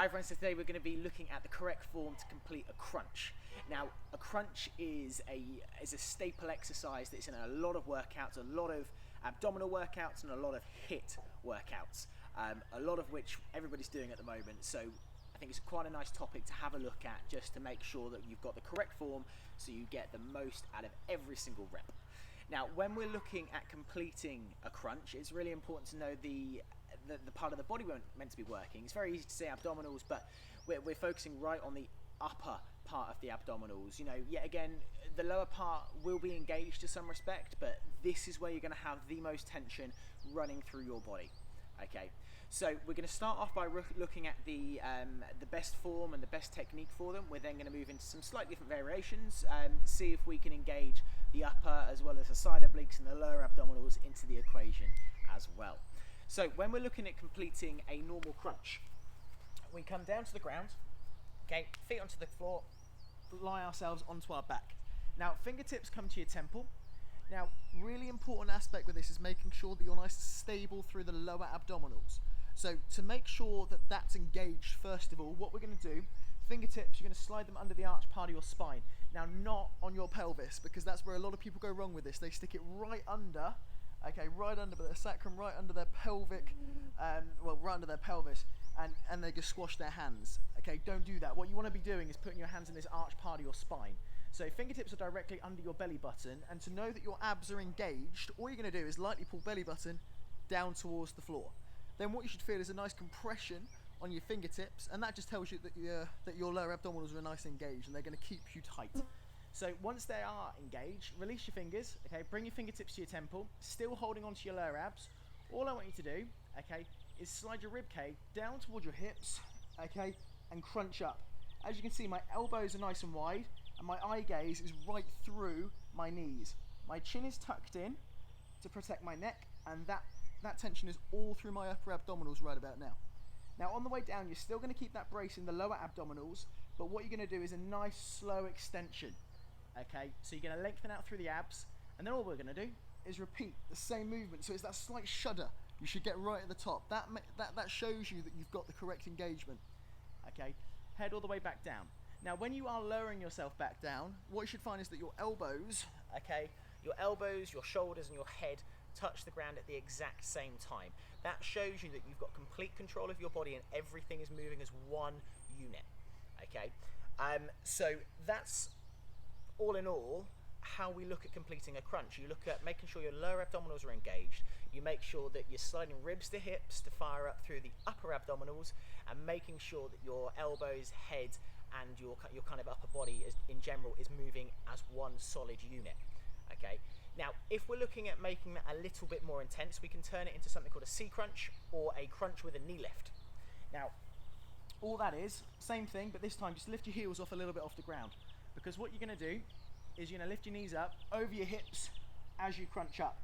Hi friends, so today we're going to be looking at the correct form to complete a crunch. Now, a crunch is a staple exercise that's in a lot of workouts, a lot of abdominal workouts and a lot of HIIT workouts, a lot of which everybody's doing at the moment. So I think it's quite a nice topic to have a look at, just to make sure that you've got the correct form so you get the most out of every single rep. Now, when we're looking at completing a crunch, it's really important to know the part of the body we're meant to be working. It's very easy to say abdominals, but we're focusing right on the upper part of the abdominals. You know, yet again, the lower part will be engaged to some respect, but this is where you're going to have the most tension running through your body. Okay, so we're going to start off by looking at the best form and the best technique for them. We're then going to move into some slightly different variations, see if we can engage the upper as well as the side obliques and the lower abdominals into the equation as well. So when we're looking at completing a normal crunch, we come down to the ground, okay, feet onto the floor, lie ourselves onto our back. Now, fingertips come to your temple. Now, really important aspect with this is making sure that you're nice and stable through the lower abdominals. So to make sure that that's engaged, first of all, what we're going to do, fingertips, you're going to slide them under the arch part of your spine. Now, not on your pelvis, because that's where a lot of people go wrong with this. They stick it right under, okay, right under their sacrum, right under their pelvic, well, right under their pelvis, and they just squash their hands. Okay, don't do that. What you want to be doing is putting your hands in this arch part of your spine. So fingertips are directly under your belly button, and to know that your abs are engaged, all you're going to do is lightly pull belly button down towards the floor. Then what you should feel is a nice compression on your fingertips, and that just tells you that your lower abdominals are nice and engaged, and they're going to keep you tight. So once they are engaged, release your fingers, okay, bring your fingertips to your temple, still holding onto your lower abs. All I want you to do, okay, is slide your rib cage down towards your hips, okay, and crunch up. As you can see, my elbows are nice and wide, and my eye gaze is right through my knees. My chin is tucked in to protect my neck, and that tension is all through my upper abdominals right about now. Now on the way down, you're still going to keep that brace in the lower abdominals, but what you're going to do is a nice slow extension. Okay, so you're going to lengthen out through the abs, and then all we're going to do is repeat the same movement. So it's that slight shudder you should get right at the top. That shows you that you've got the correct engagement. Okay, head all the way back down. Now when you are lowering yourself back down, what you should find is that your elbows, okay, your shoulders and your head touch the ground at the exact same time. That shows you that you've got complete control of your body and everything is moving as one unit. Okay, so that's all in all how we look at completing a crunch. You look at making sure your lower abdominals are engaged. You make sure that you're sliding ribs to hips to fire up through the upper abdominals, and making sure that your elbows, head, and your kind of upper body in general is moving as one solid unit. Okay. Now, if we're looking at making that a little bit more intense, we can turn it into something called a C crunch or a crunch with a knee lift. Now, all that is, same thing, but this time just lift your heels off a little bit off the ground. Because what you're going to do is you're going to lift your knees up over your hips as you crunch up.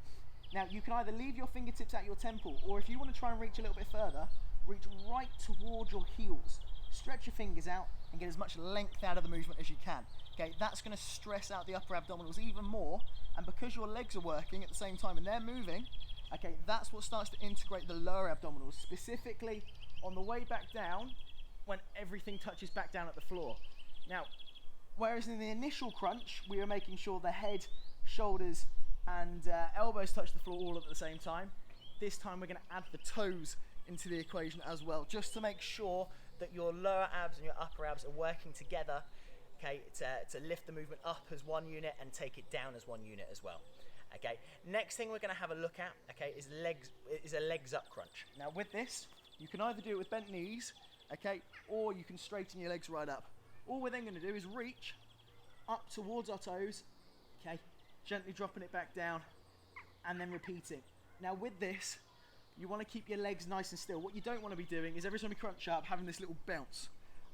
Now, you can either leave your fingertips at your temple, or if you want to try and reach a little bit further, reach right towards your heels. Stretch your fingers out and get as much length out of the movement as you can. Okay, that's going to stress out the upper abdominals even more, and because your legs are working at the same time and they're moving, okay, that's what starts to integrate the lower abdominals, specifically on the way back down when everything touches back down at the floor. Now, whereas in the initial crunch, we were making sure the head, shoulders, and elbows touch the floor all at the same time, this time we're going to add the toes into the equation as well, just to make sure that your lower abs and your upper abs are working together, okay, to lift the movement up as one unit and take it down as one unit as well. Okay, next thing we're going to have a look at, okay, is a legs up crunch. Now with this, you can either do it with bent knees, okay, or you can straighten your legs right up. All we're then going to do is reach up towards our toes, okay, gently dropping it back down, and then repeating. Now with this, you want to keep your legs nice and still. What you don't want to be doing is every time you crunch up, having this little bounce,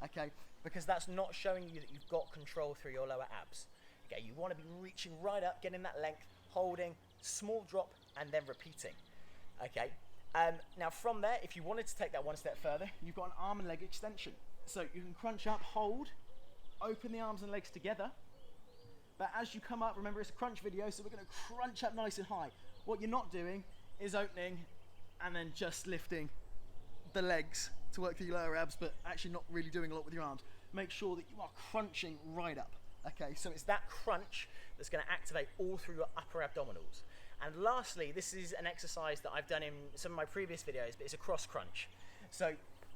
okay, because that's not showing you that you've got control through your lower abs. Okay, you want to be reaching right up, getting that length, holding, small drop, and then repeating. Okay, now from there, if you wanted to take that one step further, you've got an arm and leg extension. So you can crunch up, hold, open the arms and legs together. But as you come up, remember it's a crunch video, so we're going to crunch up nice and high. What you're not doing is opening and then just lifting the legs to work through your lower abs, but actually not really doing a lot with your arms. Make sure that you are crunching right up. Okay, so it's that crunch that's going to activate all through your upper abdominals. And lastly, this is an exercise that I've done in some of my previous videos, but it's a cross crunch. So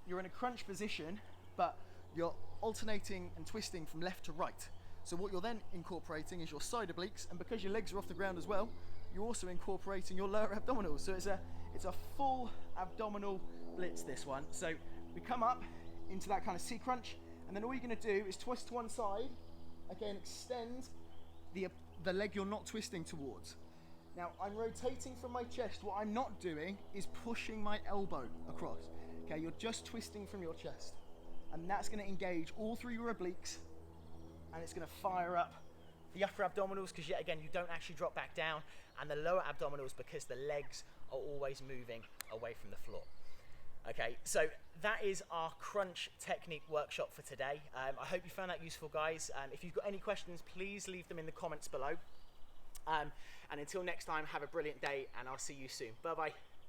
you're in a crunch position, but you're alternating and twisting from left to right. So what you're then incorporating is your side obliques, and because your legs are off the ground as well, you're also incorporating your lower abdominals. So it's a full abdominal blitz, this one. So we come up into that kind of C crunch, and then all you're going to do is twist to one side, again extend the leg you're not twisting towards. Now I'm rotating from my chest. What I'm not doing is pushing my elbow across. Okay, you're just twisting from your chest, and that's going to engage all through your obliques, and it's going to fire up the upper abdominals, because yet again you don't actually drop back down, and the lower abdominals because the legs are always moving away from the floor. Okay, so that is our crunch technique workshop for today. I hope you found that useful, guys. If you've got any questions, please leave them in the comments below. And until next time, have a brilliant day, and I'll see you soon. Bye bye.